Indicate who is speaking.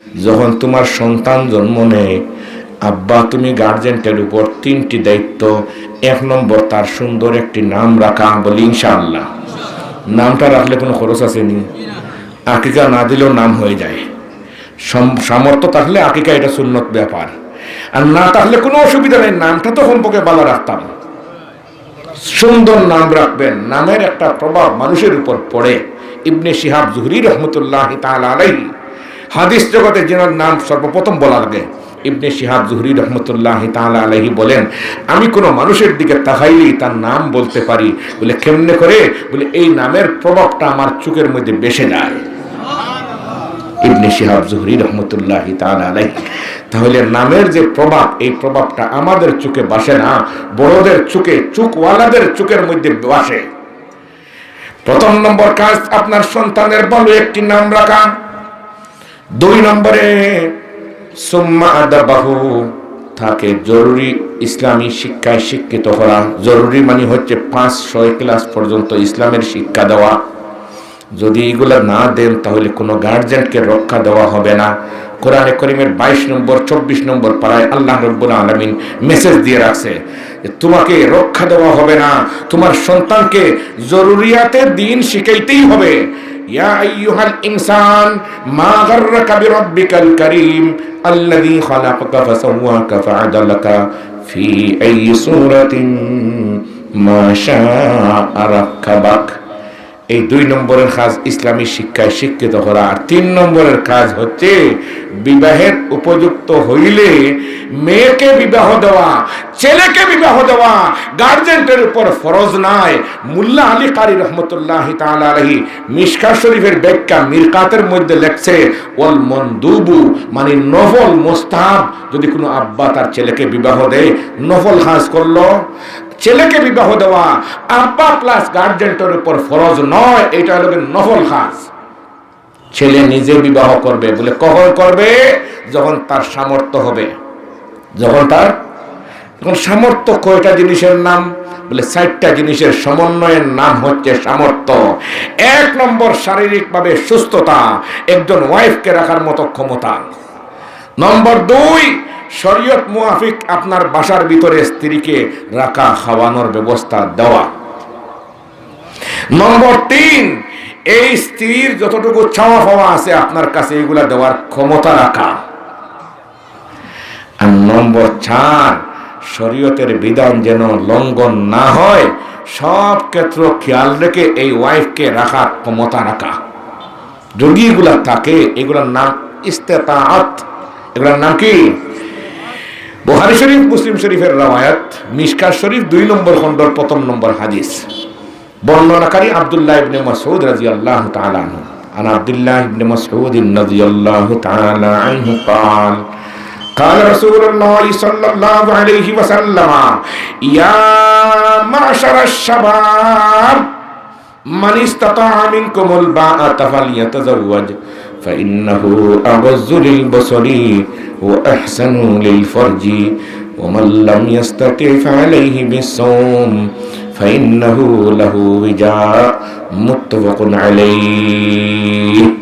Speaker 1: যখন তোমার সন্তান জন্ম নেয়, আব্বা তুমি গার্জেন্টের উপর 3টি দায়িত্ব। 1 নম্বর তার সুন্দর একটি নাম রাখা, বলি ইনশাআল্লাহ। নামটা রাখলে কোনো খরচ আসেনি, আকিকা না দিলেও নাম হয়ে যায়। সামর্থ্য থাকলে আকিকা, এটা সুন্নত ব্যাপার, আর না থাকলে কোনো অসুবিধা নেই, নামটা তখন পক্ষে ভালো রাখতাম। সুন্দর নাম রাখবেন, নামের একটা প্রভাব মানুষের উপর পড়ে। ইবনে শিহাব জুহরি রহমতুল্লাহি তাআলা আলাইহি, হাদিস জগতে যেনার নাম সর্বপ্রথম বলা লাগে, ইবনে শিহাব জুহরি রহমতুল্লাহি তাআলা আলাইহি বলেন, আমি কোনো মানুষের দিকে তাকাইলেই তার নাম বলতে পারি। বলে কেমনে করে? বলে এই নামের প্রভাবটা আমার চোখের মধ্যে বেসে যায়। ইবনে শিহাব জুহরি রহমতুল্লাহি তাআলা আলাইহি। তাহলে নামের যে প্রভাব, এই প্রভাবটা আমাদের চোখে বাসে না, বড়দের চোখে, চোখওয়ালাদের চোখের মধ্যে বাসে। প্রথম নম্বর কাজ, আপনার সন্তানের ভালো একটি নাম রাখা। 2 নম্বরে সুম্মা আদাবাহু, তাকে জরুরি ইসলামী শিক্ষায় শিক্ষিত করা। জরুরি মানে হচ্ছে 5-6 ক্লাস পর্যন্ত ইসলামের শিক্ষা দেওয়া। যদি এগুলা না দেন তাহলে কোনো গার্জেনকে রক্ষা দেওয়া হবে না। কোরআনে কারীমের 22 নম্বর 24 নম্বর পারায় আল্লাহ রাব্বুল আলামিন মেসেজ দিয়ে রাখছে, তোমাকে রক্ষা দেওয়া হবে না, তোমার সন্তানকে জরুরিয়াতে দ্বীন শিখাইতেই হবে। ইয়া আইয়ুহাল ইনসান মা গাররাকা বিরাব্বিকাল কারীম আল্লাযী খালাকাকা ফাসাওয়াকা ফাআদালাকা ফি আইয়ি সূরাতিন মা শাআ রাক্কাবাক। এই 2 নম্বরের কাজ ইসলামী শিক্ষায় শিক্ষিত করা। আর 3 নম্বরের কাজ হচ্ছে বিবাহের উপযুক্ত হইলে মেয়েকে বিবাহ দেওয়া, ছেলেকে বিবাহ দেওয়া গার্জেন্টের উপর ফরজ নাই। মুল্লা আলী কারি রহমতুল্লাহি তাআলা আলাইহি মিশকাত শরীফের ব্যাখ্যা মিরকাতের মধ্যে লেখছে, ওয়াল মনদুবু মানে নফল, মুস্তাহাব। যদি কোনো আব্বা তার ছেলেকে বিবাহ দেয়, নফল কাজ করলো। ছেলেকে বিবাহ দেওয়া আব্বা প্লাস গার্জেন্টের উপর ফরজ নয়, এটা হলো নফল কাজ। ছেলে নিজে বিবাহ করবে, বলে কখন করবে? যখন তার সামর্থ্য হবে। যখন সামর্থ্য। কয়টা জিনিসের নাম? বলে 4টা জিনিসের সমন্বয়ের নাম হচ্ছে সামর্থ্য। 1 নম্বর শারীরিকভাবে সুস্থতা, একজন ওয়াইফকে রাখার মতো ক্ষমতা। নম্বর 2 শরীয়ত মুআফিক আপনার বাসার ভিতরে স্ত্রীকে রাখা, খাওয়ানোর ব্যবস্থা দেওয়া। নম্বর 3 এই স্ত্রীর যতটুকু চাওয়া পাওয়া আছে আপনার কাছে, এগুলা দেওয়ার ক্ষমতা রাখা। আর নম্বর 4 শরীয়তের বিধান যেন লঙ্ঘন না হয়, সব ক্ষেত্র খেয়াল রেখে এই ওয়াইফকে রাখার ক্ষমতা রাখা। যদি এগুলা থাকে, এগুলার নাম ইস্তেতাআত। এগুলার নাম কি? বুখারী শরীফ, মুসলিম শরীফের রওয়ায়াত, মিশকাত শরীফ 2 নম্বর খণ্ডের 1 নম্বর হাদিস। বর্ণনাকারী আব্দুল্লাহ ইবনে মাসউদ রাদিয়াল্লাহু তাআলা আনহু। আন আব্দুল্লাহ ইবনে মাসউদ রাদিয়াল্লাহু তাআলা আনহু قال قال رسول الله صلى الله عليه وسلم يا معشر الشباب من استطاع منكم الباءة فليتزوج فإنه أغض للبصر وأحسن للفرج ومن لم يستطع فعليه بالصوم فإنه له وجاء متفق عليه।